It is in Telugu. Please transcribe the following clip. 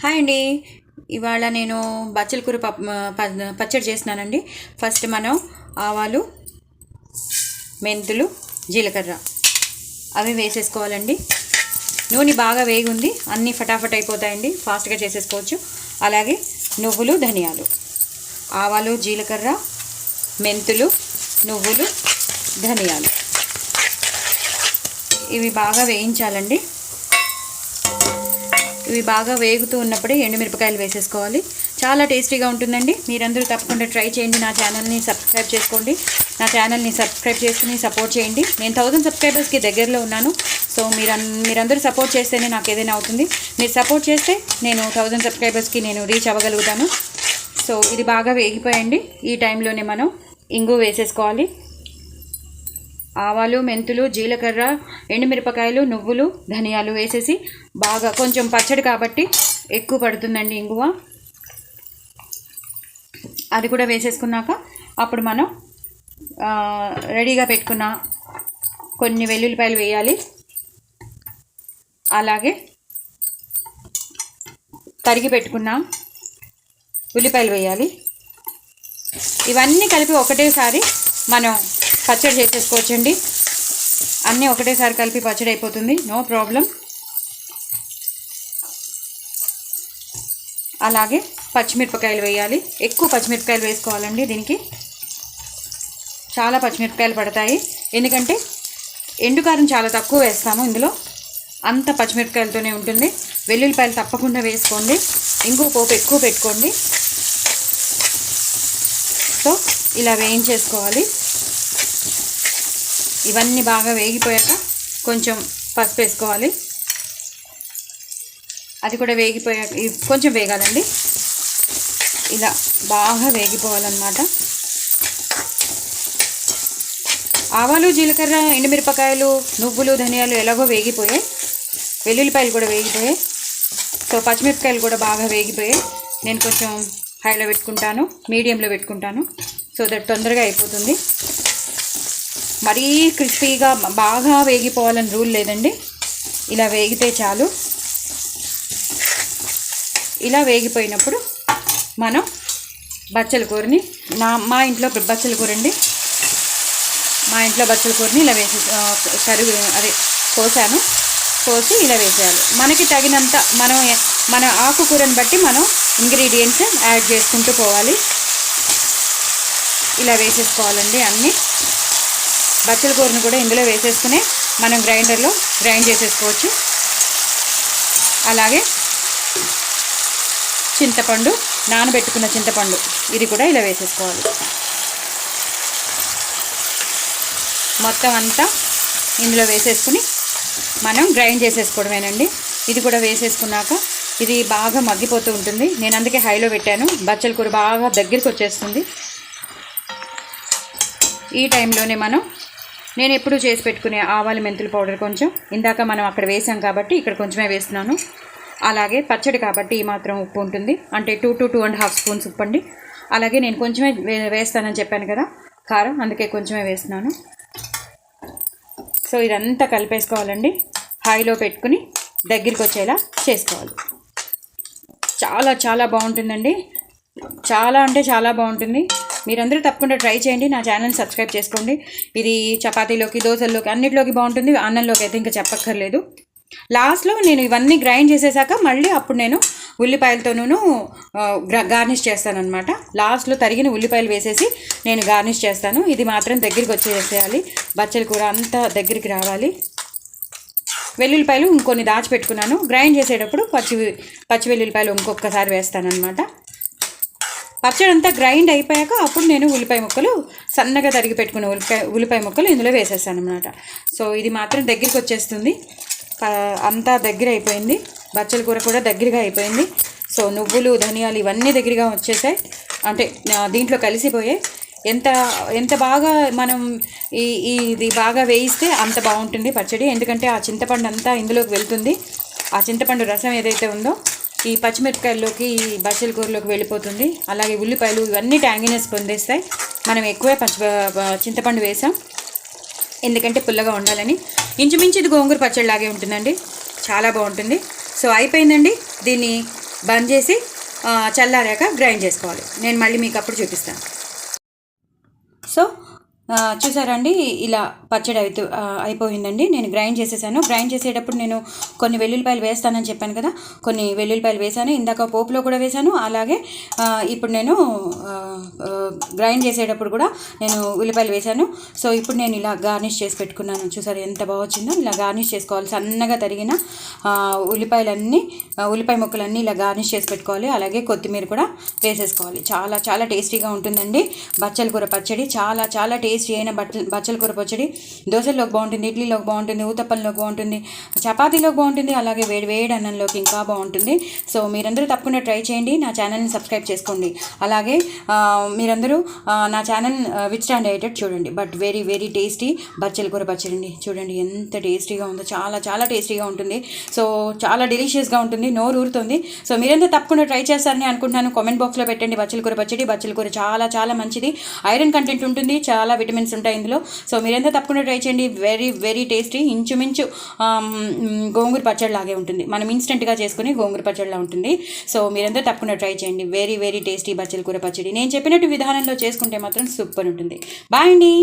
హాయ్ అండి. ఇవాళ నేను బచ్చల కూర పచ్చడి చేస్తున్నానండి. ఫస్ట్ మనం ఆవాలు, మెంతులు, జీలకర్ర అవి వేసేసుకోవాలండి. నూనె బాగా వేగుంది, అన్నీ ఫటాఫట్ అయిపోతాయండి, ఫాస్ట్గా చేసేసుకోవచ్చు. అలాగే నువ్వులు, ధనియాలు, ఆవాలు, జీలకర్ర, మెంతులు, నువ్వులు, ధనియాలు ఇవి బాగా వేయించాలండి. ఇవి బాగా వేగుతూ ఉన్నప్పుడే ఎండుమిరపకాయలు వేసేసుకోవాలి. చాలా టేస్టీగా ఉంటుందండి. మీరందరూ తప్పకుండా ట్రై చేయండి. నా ఛానల్ని సబ్స్క్రైబ్ చేసుకోండి. నా ఛానల్ని సబ్స్క్రైబ్ చేసుకుని సపోర్ట్ చేయండి. నేను 1000 సబ్స్క్రైబర్స్కి దగ్గరలో ఉన్నాను. సో మీరందరూ సపోర్ట్ చేస్తేనే నాకు ఏదైనా అవుతుంది. మీరు సపోర్ట్ చేస్తే నేను 1000 సబ్స్క్రైబర్స్కి నేను రీచ్ అవ్వగలుగుతాను. సో ఇది బాగా వేగిపోయండి. ఈ టైంలోనే మనం ఇంగు వేసేసుకోవాలి. ఆవాలు, మెంతులు, జీలకర్ర, ఎండుమిరపకాయలు, నువ్వులు, ధనియాలు వేసేసి బాగా, కొంచెం పచ్చడి కాబట్టి ఎక్కువ పడుతుందండి ఇంగువ, అది కూడా వేసేసుకున్నాక అప్పుడు మనం రెడీగా పెట్టుకున్న కొన్ని వెల్లుల్లిపాయలు వేయాలి. అలాగే తరిగి పెట్టుకున్న ఉల్లిపాయలు వేయాలి. ఇవన్నీ కలిపి ఒకటేసారి మనం పచ్చడి చేసేసుకోవచ్చండి. అన్నీ ఒకటేసారి కలిపి పచ్చడి అయిపోతుంది, నో ప్రాబ్లం. అలాగే పచ్చిమిరపకాయలు వేయాలి. ఎక్కువ పచ్చిమిరపకాయలు వేసుకోవాలండి. దీనికి చాలా పచ్చిమిరపకాయలు పడతాయి, ఎందుకంటే ఎండుకారం చాలా తక్కువ వేస్తాము ఇందులో, అంత పచ్చిమిరపకాయలతోనే ఉంటుంది. వెల్లుల్లిపాయలు తప్పకుండా వేసుకోండి. ఇంకో పోపు ఎక్కువ పెట్టుకోండి. సో ఇలా వేయించేసుకోవాలి. ఇవన్నీ బాగా వేగిపోయాక కొంచెం పసుపు వేసుకోవాలి. అది కూడా వేగిపోయాక కొంచెం వేగాలండి. ఇలా బాగా వేగిపోవాలన్నమాట. ఆవాలు, జీలకర్ర, ఎండుమిరపకాయలు, నువ్వులు, ధనియాలు ఎలాగో వేగిపోయాయి. వెల్లుల్లిపాయలు కూడా వేగిపోయాయి. సో పచ్చిమిరపకాయలు కూడా బాగా వేగిపోయాయి. నేను కొంచెం హైలో పెట్టుకుంటాను, మీడియంలో పెట్టుకుంటాను, సో దట్ తొందరగా అయిపోతుంది. మరీ క్రిస్పీగా బాగా వేగిపోవాలని రూల్ లేదండి. ఇలా వేగితే చాలు. ఇలా వేగిపోయినప్పుడు మనం బచ్చల కూరని, మా ఇంట్లో బచ్చల కూర అండి, మా ఇంట్లో బచ్చల కూరని ఇలా కోసాను. కోసి ఇలా వేసేయాలి. మనకి తగినంత మన ఆకుకూరని బట్టి మనం ఇంగ్రీడియంట్స్ యాడ్ చేసుకుంటూ పోవాలి. ఇలా వేసేసుకోవాలండి అన్నీ. బచ్చల కూరను కూడా ఇందులో వేసేసుకుని మనం గ్రైండర్లో గ్రైండ్ చేసేసుకోవచ్చు. అలాగే చింతపండు, నానబెట్టుకున్న చింతపండు, ఇది కూడా ఇలా వేసేసుకోవాలి. మొత్తం అంతా ఇందులో వేసేసుకుని మనం గ్రైండ్ చేసేసుకోవడమేనండి. ఇది కూడా వేసేసుకున్నాక ఇది బాగా మగ్గిపోతూ ఉంటుంది. నేను అందుకే హైలో పెట్టాను. బచ్చల కూర బాగా దగ్గరికి వచ్చేస్తుంది. ఈ టైంలోనే నేను ఎప్పుడు చేసి పెట్టుకునే ఆవాలు, మెంతుల పౌడర్ కొంచెం, ఇందాక మనం అక్కడ వేసాం కాబట్టి ఇక్కడ కొంచెమే వేస్తున్నాను. అలాగే పచ్చడి కాబట్టి ఈ మాత్రం ఉప్పు ఉంటుంది, అంటే 2 to 2.5 స్పూన్స్ ఉప్పు అండి. అలాగే నేను కొంచెమే వేస్తానని చెప్పాను కదా కారం, అందుకే కొంచెమే వేస్తున్నాను. సో ఇదంతా కలిపేసుకోవాలండి. హైలో పెట్టుకుని దగ్గరికి వచ్చేలా చేసుకోవాలి. చాలా చాలా బాగుంటుందండి. చాలా అంటే చాలా బాగుంటుంది. మీరందరూ తప్పకుండా ట్రై చేయండి. నా ఛానల్ని సబ్స్క్రైబ్ చేసుకోండి. ఇది చపాతీలోకి, దోశల్లోకి, అన్నిటిలోకి బాగుంటుంది. అన్నంలోకి అయితే ఇంకా చెప్పక్కర్లేదు. లాస్ట్లో నేను ఇవన్నీ గ్రైండ్ చేసేసాక మళ్ళీ అప్పుడు నేను ఉల్లిపాయలతోనూ గార్నిష్ చేస్తానన్నమాట. లాస్ట్లో తరిగిన ఉల్లిపాయలు వేసేసి నేను గార్నిష్ చేస్తాను. ఇది మాత్రం దగ్గరికి వచ్చేసేయాలి. బచ్చల కూర అంతా దగ్గరికి రావాలి. వెల్లుల్లిపాయలు ఇంకొన్ని దాచిపెట్టుకున్నాను. గ్రైండ్ చేసేటప్పుడు పచ్చి వెల్లుల్లిపాయలు ఇంకొకసారి వేస్తానన్నమాట. పచ్చడి అంతా గ్రైండ్ అయిపోయాక అప్పుడు నేను ఉల్లిపాయ ముక్కలు, సన్నగా తరిగి పెట్టుకున్న ఉల్లిపాయ ముక్కలు ఇందులో వేసేస్తాను అన్నమాట. సో ఇది మాత్రం దగ్గరికి వచ్చేస్తుంది. అంతా దగ్గర అయిపోయింది. బచ్చల కూర కూడా దగ్గరగా అయిపోయింది. సో నువ్వులు, ధనియాలు ఇవన్నీ దగ్గరగా వచ్చేసాయి, అంటే దీంట్లో కలిసిపోయాయి. ఎంత బాగా మనం ఇది బాగా వేయిస్తే అంత బాగుంటుంది పచ్చడి. ఎందుకంటే ఆ చింతపండు అంతా ఇందులోకి వెళ్తుంది. ఆ చింతపండు రసం ఏదైతే ఉందో ఈ పచ్చిమిరపకాయల్లోకి, ఈ బచ్చల కూరలోకి వెళ్ళిపోతుంది. అలాగే ఉల్లిపాయలు ఇవన్నీ ట్యాంగినెస్ పొందేస్తాయి. మనం ఎక్కువే చింతపండు వేసాం, ఎందుకంటే పుల్లగా ఉండాలని. ఇంచుమించు ఇది గోంగూర పచ్చడిలాగే ఉంటుందండి, చాలా బాగుంటుంది. సో అయిపోయిందండి. దీన్ని బంద్ చేసి చల్లారాక గ్రైండ్ చేసుకోవాలి. నేను మళ్ళీ మీకు అప్పుడు చూపిస్తాను. సో చూసారండి, ఇలా పచ్చడి అయిపోయిందండి. నేను గ్రైండ్ చేసేసాను. గ్రైండ్ చేసేటప్పుడు నేను కొన్ని వెల్లుల్లిపాయలు వేస్తానని చెప్పాను కదా, కొన్ని వెల్లుల్లిపాయలు వేసాను. ఇందాక పోపులో కూడా వేసాను. అలాగే ఇప్పుడు నేను గ్రైండ్ చేసేటప్పుడు కూడా నేను ఉల్లిపాయలు వేసాను. సో ఇప్పుడు నేను ఇలా గార్నిష్ చేసి పెట్టుకున్నాను. చూసారు ఎంత బాగా వచ్చిందో. ఇలా గార్నిష్ చేసుకోవాలి. సన్నగా తరిగిన ఉల్లిపాయ ముక్కలన్నీ ఇలా గార్నిష్ చేసి పెట్టుకోవాలి. అలాగే కొత్తిమీర కూడా వేసేసుకోవాలి. చాలా చాలా టేస్టీగా ఉంటుందండి బచ్చల కూర పచ్చడి. చాలా చాలా టేస్టీ అయిన బచ్చల కూర పచ్చడి దోశల్లోకి బాగుంటుంది, ఇడ్లీలోకి బాగుంటుంది, ఊతప్పంలోకి బాగుంటుంది, చపాతీలోకి బాగుంటుంది, అలాగే వేడి వేడి అన్నంలోకి ఇంకా బాగుంటుంది. సో మీరందరూ తప్పకుండా ట్రై చేయండి. నా ఛానల్ని సబ్స్క్రైబ్ చేసుకోండి. అలాగే మీరందరూ నా ఛానల్ విచ్ స్టాండ్ అయ్యేటట్టు చూడండి. బట్ వెరీ వెరీ టేస్టీ బచ్చల కూర పచ్చడి అండి. చూడండి ఎంత టేస్టీగా ఉందో. చాలా చాలా టేస్టీగా ఉంటుంది. సో చాలా డెలిషియస్గా ఉంటుంది. నోరు ఊరుతుంది. సో మీరంతా తప్పకుండా ట్రై చేస్తారని అనుకుంటున్నాను. కామెంట్ బాక్స్లో పెట్టండి బచ్చల కూర పచ్చడి. బచ్చల కూర చాలా చాలా మంచిది. ఐరన్ కంటెంట్ ఉంటుంది, చాలా విటమిన్స్ ఉంటాయి ఇందులో. సో మీరంతా తప్పకుండా ట్రై చేయండి. Very very tasty. ఇంచుమించు గోంగూర పచ్చడి లాగే ఉంటుంది. మనం ఇన్స్టెంట్గా చేసుకుని గోంగూర పచ్చడిలా ఉంటుంది. సో మీరంతా తప్పకుండా ట్రై చేయండి. వెరీ వెరీ టేస్టీ బచ్చల కూర పచ్చడి. నేను చెప్పినట్టు విధానంలో చేసుకుంటే మాత్రం సూపర్ ఉంటుంది. బాయ్ అండి.